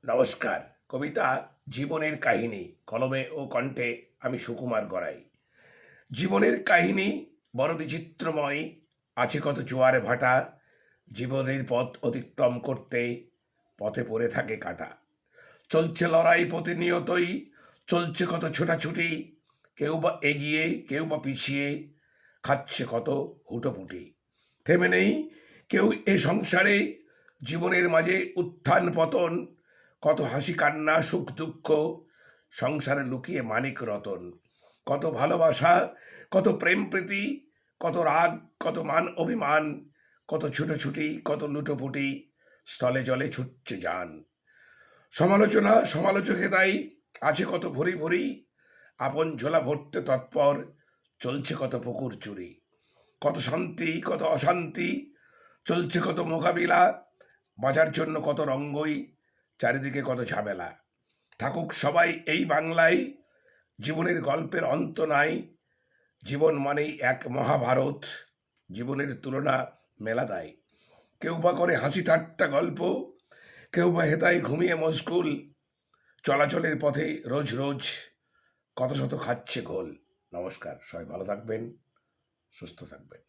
নমস্কার। কবিতা জীবনের কাহিনী, কলমে ও কণ্ঠে আমি সুকুমার গড়াই। জীবনের কাহিনী বড় বিচিত্রময়, আছে কত জোয়ার ভাটা। জীবনের পথ অতিক্রম করতে পথে পড়ে থাকে কাটা। চলছে লড়াই প্রতিনিয়তই, চলছে কত ছোটাছুটি। কেউ বা এগিয়ে, কেউ বা পিছিয়ে, খাচ্ছে কত হুটোপুটি। থেমে নেই কেউ এ সংসারে, জীবনের মাঝে উত্থান পতন। কত হাসি কান্না সুখ দুঃখ, সংসারে লুকিয়ে মানিক রতন। কত ভালোবাসা, কত প্রেম প্রীতি, কত রাগ, কত মান অভিমান, কত ছুটোছুটি, কত লুটোপুটি, স্থলে জলে ছুটছে যান। সমালোচনা সমালোচকে তাই আছে কত ভরি ভরি, আপন ঝোলা ভরতে তৎপর চলছে কত পুকুর চুরি। কত শান্তি, কত অশান্তি, চলছে কত মোকাবিলা। বাঁচার জন্য কত রঙ্গই, চারিদিকে কত ঝামেলা। থাকুক সবাই এই বাংলায়, জীবনের গল্পের অন্ত নাই। জীবন মানেই এক মহাভারত, জীবনের তুলনা মেলা দেয়। কেউ বা করে হাসি ঠাট্টা গল্প, কেউ বা হেতায় ঘুমিয়ে মশগুল। চলাচলের পথে রোজ রোজ কত শত খাচ্ছে গোল। নমস্কার, সবাই ভালো থাকবেন, সুস্থ থাকবেন।